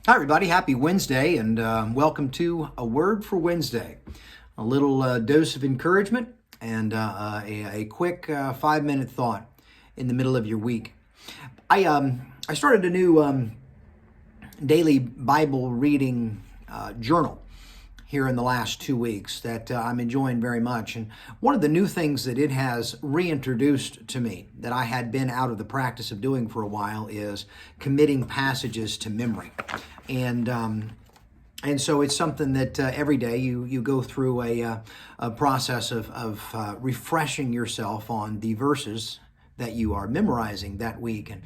Hi, everybody. Happy Wednesday, and welcome to A Word for Wednesday. A little dose of encouragement and a quick 5-minute thought in the middle of your week. I started a new daily Bible reading journal here in the last 2 weeks that I'm enjoying very much. And one of the new things that it has reintroduced to me that I had been out of the practice of doing for a while is committing passages to memory. And so it's something that every day you go through a process of refreshing yourself on the verses that you are memorizing that week. And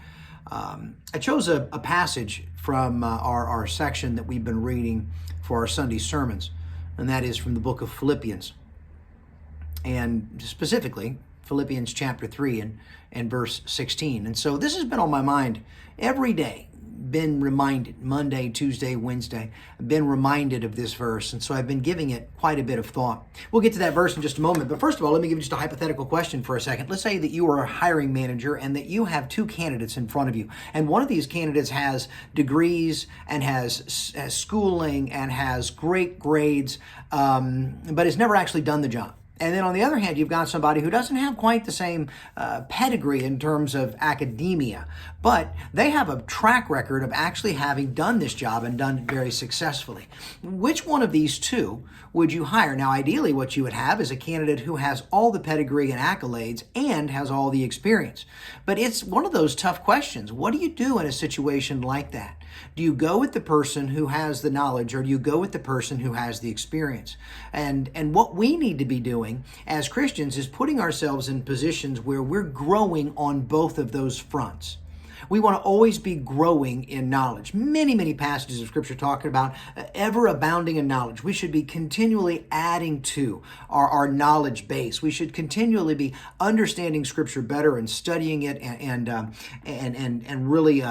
I chose a passage from our section that we've been reading for our Sunday sermons, and that is from the book of Philippians, and specifically Philippians chapter 3 and verse 16. And so this has been on my mind every day, been reminded Monday, Tuesday, Wednesday, been reminded of this verse, and so I've been giving it quite a bit of thought. We'll get to that verse in just a moment, but first of all, let me give you just a hypothetical question for a second. Let's say that you are a hiring manager and that you have 2 candidates in front of you, and one of these candidates has degrees and has schooling and has great grades, but has never actually done the job. And then on the other hand, you've got somebody who doesn't have quite the same pedigree in terms of academia, but they have a track record of actually having done this job and done it very successfully. Which one of these two would you hire? Now, ideally, what you would have is a candidate who has all the pedigree and accolades and has all the experience. But it's one of those tough questions. What do you do in a situation like that? Do you go with the person who has the knowledge, or do you go with the person who has the experience? And what we need to be doing as Christians is putting ourselves in positions where we're growing on both of those fronts. We want to always be growing in knowledge. Many passages of Scripture talking about ever abounding in knowledge. We should be continually adding to our knowledge base. We should continually be understanding Scripture better and studying it and really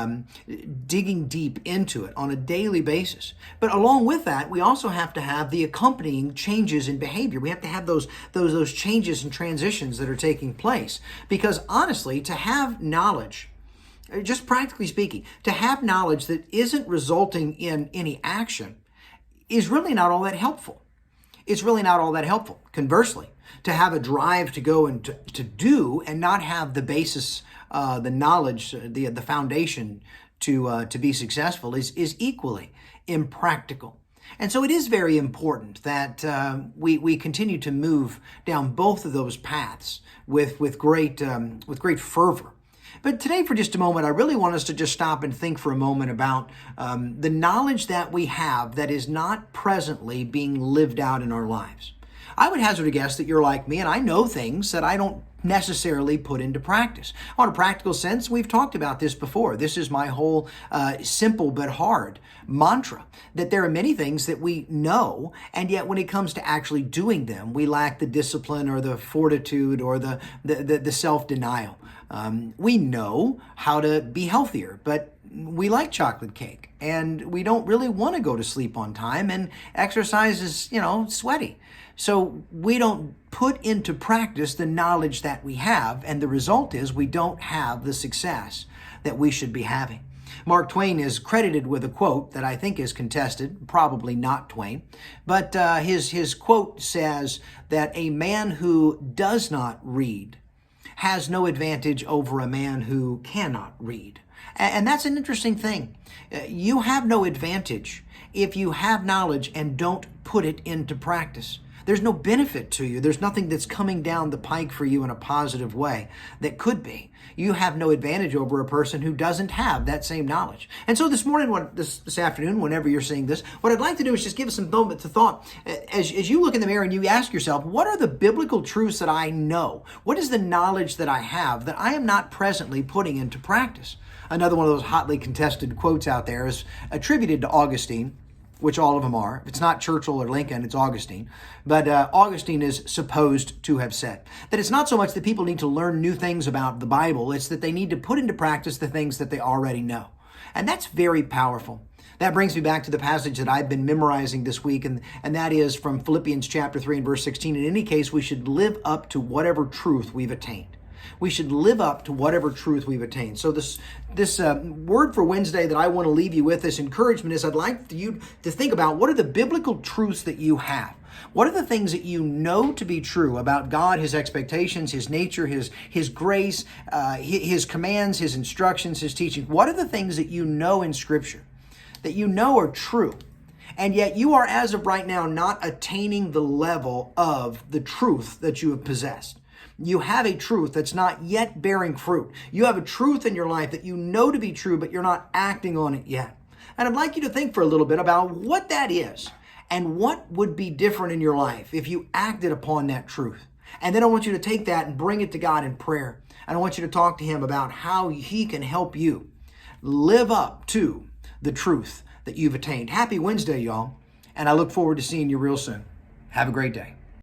digging deep into it on a daily basis. But along with that, we also have to have the accompanying changes in behavior. We have to have those changes and transitions that are taking place. Because honestly, to have knowledge, just practically speaking, to have knowledge that isn't resulting in any action is really not all that helpful. It's really not all that helpful. Conversely, to have a drive to go and to do and not have the basis, the knowledge, the foundation to be successful is equally impractical. And so it is very important that we continue to move down both of those paths with great fervor. But today, for just a moment, I really want us to just stop and think for a moment about the knowledge that we have that is not presently being lived out in our lives. I would hazard a guess that you're like me, and I know things that I don't necessarily put into practice. On a practical sense, we've talked about this before. This is my whole simple but hard mantra, that there are many things that we know, and yet when it comes to actually doing them, we lack the discipline or the fortitude or the self-denial. We know how to be healthier, but we like chocolate cake, and we don't really want to go to sleep on time, and exercise is, sweaty. So we don't put into practice the knowledge that we have, and the result is we don't have the success that we should be having. Mark Twain is credited with a quote that I think is contested, probably not Twain, but his quote says that a man who does not read has no advantage over a man who cannot read. And that's an interesting thing. You have no advantage if you have knowledge and don't put it into practice. There's no benefit to you. There's nothing that's coming down the pike for you in a positive way that could be. You have no advantage over a person who doesn't have that same knowledge. And so this morning, this afternoon, whenever you're seeing this, what I'd like to do is just give us some moment to thought. As you look in the mirror and you ask yourself, what are the biblical truths that I know? What is the knowledge that I have that I am not presently putting into practice? Another one of those hotly contested quotes out there is attributed to Augustine, which all of them are. If it's not Churchill or Lincoln, it's Augustine. But Augustine is supposed to have said that it's not so much that people need to learn new things about the Bible, it's that they need to put into practice the things that they already know. And that's very powerful. That brings me back to the passage that I've been memorizing this week, and that is from Philippians chapter 3 and verse 16. In any case, we should live up to whatever truth we've attained. We should live up to whatever truth we've attained. So this word for Wednesday that I want to leave you with, this encouragement, is I'd like you to think about what are the biblical truths that you have. What are the things that you know to be true about God, His expectations, His nature, His grace, His commands, His instructions, His teaching? What are the things that you know in Scripture that you know are true, and yet you are, as of right now, not attaining the level of the truth that you have possessed? You have a truth that's not yet bearing fruit. You have a truth in your life that you know to be true, but you're not acting on it yet. And I'd like you to think for a little bit about what that is and what would be different in your life if you acted upon that truth. And then I want you to take that and bring it to God in prayer. And I want you to talk to Him about how He can help you live up to the truth that you've attained. Happy Wednesday, y'all. And I look forward to seeing you real soon. Have a great day.